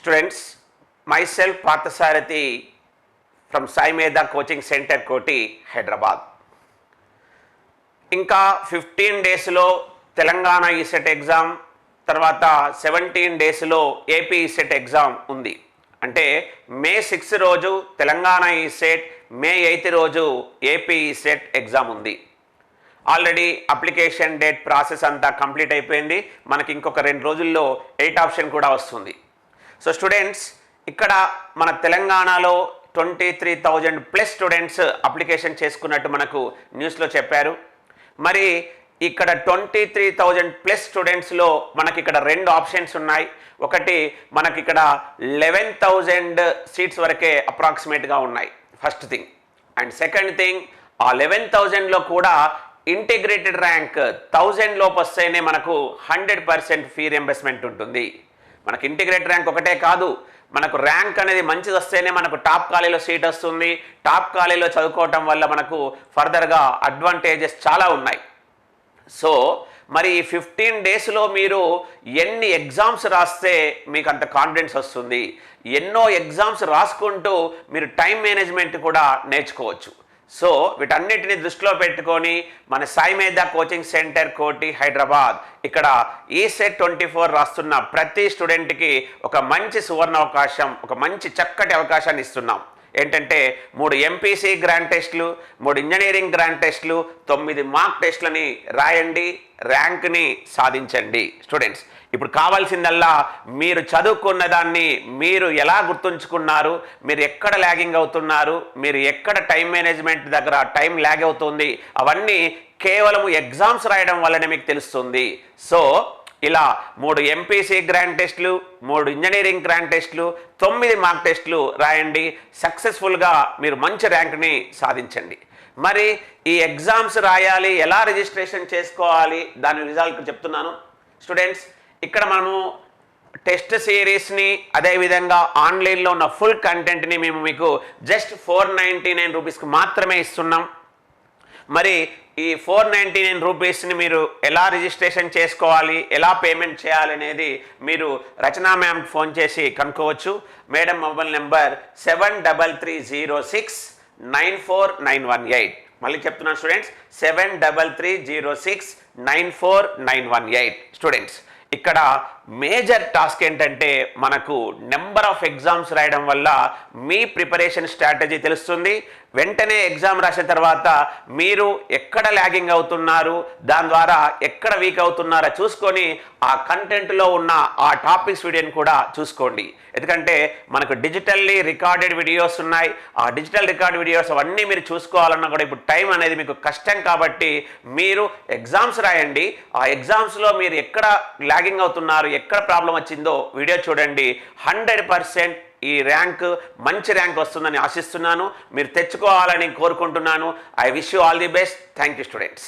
Students, myself Parthasarathi from Sai Medha Coaching Center, Koti, Hyderabad. ఇంకా 15 డేస్లో Telangana ECET exam, తర్వాత 17 డేస్లో ఏపీ ఈసెట్ ఎగ్జామ్ ఉంది. అంటే మే 6 రోజు తెలంగాణ ఈసెట్, మే 8 రోజు ఏపీ ఈసెట్ ఎగ్జామ్ ఉంది. ఆల్రెడీ అప్లికేషన్ డేట్ ప్రాసెస్ అంతా కంప్లీట్ అయిపోయింది. మనకి ఇంకొక 2 రోజుల్లో 8 ఆప్షన్ కూడా వస్తుంది. సో స్టూడెంట్స్, ఇక్కడ మన తెలంగాణలో 23,000 ప్లస్ స్టూడెంట్స్ అప్లికేషన్ చేసుకున్నట్టు మనకు న్యూస్లో చెప్పారు. మరి ఇక్కడ 23,000 ప్లస్ స్టూడెంట్స్లో మనకి ఇక్కడ 2 ఆప్షన్స్ ఉన్నాయి. ఒకటి మనకి ఇక్కడ 11,000 సీట్స్ వరకే అప్రాక్సిమేట్గా ఉన్నాయి, first thing. And second thing, ఆ 11,000లో కూడా ఇంటిగ్రేటెడ్ ర్యాంక్ 1000 లోపు వస్తేనే మనకు 100% ఫీ రింబర్స్మెంట్ ఉంటుంది. మనకి ఇంటిగ్రేటెడ్ ర్యాంక్ ఒకటే కాదు, మనకు ర్యాంక్ అనేది మంచిది వస్తేనే మనకు టాప్ కాలేజీలో సీట్ వస్తుంది. టాప్ కాలేజీలో చదువుకోవటం వల్ల మనకు ఫర్దర్గా అడ్వాంటేజెస్ చాలా ఉన్నాయి. సో మరి ఈ 15 డేస్లో మీరు ఎన్ని ఎగ్జామ్స్ రాస్తే మీకు అంత కాన్ఫిడెన్స్ వస్తుంది. ఎన్నో ఎగ్జామ్స్ రాసుకుంటూ మీరు టైం మేనేజ్మెంట్ కూడా నేర్చుకోవచ్చు. సో వీటన్నిటిని దృష్టిలో పెట్టుకొని మన సాయి మేధా కోచింగ్ సెంటర్, కోటి, హైదరాబాద్, ఇక్కడ ఈసెట్ 24 రాస్తున్న ప్రతి స్టూడెంట్కి ఒక మంచి సువర్ణ అవకాశం, ఒక మంచి చక్కటి అవకాశాన్ని ఇస్తున్నాం. ఏంటంటే 3 ఎంపీసీ గ్రాండ్ టెస్టులు, 3 ఇంజనీరింగ్ గ్రాండ్ టెస్టులు, 9 మార్క్ టెస్టులని రాయండి, ర్యాంక్ని సాధించండి. స్టూడెంట్స్, ఇప్పుడు కావాల్సిందల్లా మీరు చదువుకున్న దాన్ని మీరు ఎలా గుర్తుంచుకున్నారు, మీరు ఎక్కడ ల్యాగింగ్ అవుతున్నారు, మీరు ఎక్కడ టైం మేనేజ్మెంట్ దగ్గర టైం ల్యాగ్ అవుతుంది, అవన్నీ కేవలం ఎగ్జామ్స్ రాయడం వల్లనే మీకు తెలుస్తుంది. సో ఇలా 3 ఎంపీసీ గ్రాండ్ టెస్టులు, 3 ఇంజనీరింగ్ గ్రాండ్ టెస్టులు, 9 మార్క్ టెస్టులు రాయండి. సక్సెస్ఫుల్గా మీరు మంచి ర్యాంక్ని సాధించండి. మరి ఈ ఎగ్జామ్స్ రాయాలి, ఎలా రిజిస్ట్రేషన్ చేసుకోవాలి, దాని రిజల్ట్ చెప్తున్నాను. స్టూడెంట్స్, ఇక్కడ మనము టెస్ట్ సిరీస్ని, అదేవిధంగా ఆన్లైన్లో ఉన్న ఫుల్ కంటెంట్ని మేము మీకు జస్ట్ 499 రూపీస్కి మాత్రమే ఇస్తున్నాం. మరి ఈ 499 రూపీస్ని మీరు ఎలా రిజిస్ట్రేషన్ చేసుకోవాలి, ఎలా పేమెంట్ చేయాలి అనేది మీరు రచనా మ్యామ్ ఫోన్ చేసి కనుక్కోవచ్చు. Madam mobile number 7330694918. మళ్ళీ చెప్తున్నాను స్టూడెంట్స్, 7330694918. స్టూడెంట్స్, ఇక్కడ మేజర్ టాస్క్ ఏంటంటే మనకు నెంబర్ ఆఫ్ ఎగ్జామ్స్ రాయడం వల్ల మీ ప్రిపరేషన్ స్ట్రాటజీ తెలుస్తుంది. వెంటనే ఎగ్జామ్ రాసిన తర్వాత మీరు ఎక్కడ ల్యాగింగ్ అవుతున్నారు, దాని ద్వారా ఎక్కడ వీక్ అవుతున్నారో చూసుకొని ఆ కంటెంట్లో ఉన్న ఆ టాపిక్స్ వీడియోని కూడా చూసుకోండి. ఎందుకంటే మనకు డిజిటల్లీ రికార్డెడ్ వీడియోస్ ఉన్నాయి. ఆ డిజిటల్ రికార్డ్ వీడియోస్ అవన్నీ మీరు చూసుకోవాలన్నా కూడా ఇప్పుడు టైం అనేది మీకు కష్టం. కాబట్టి మీరు ఎగ్జామ్స్ రాయండి. ఆ ఎగ్జామ్స్లో మీరు ఎక్కడ ల్యాగింగ్ అవుతున్నారు, ఎక్కడ ప్రాబ్లం వచ్చిందో వీడియో చూడండి. 100% ఈ ర్యాంక్, మంచి ర్యాంక్ వస్తుందని ఆశిస్తున్నాను. మీరు తెచ్చుకోవాలని కోరుకుంటున్నాను. I wish you all the best. Thank you students.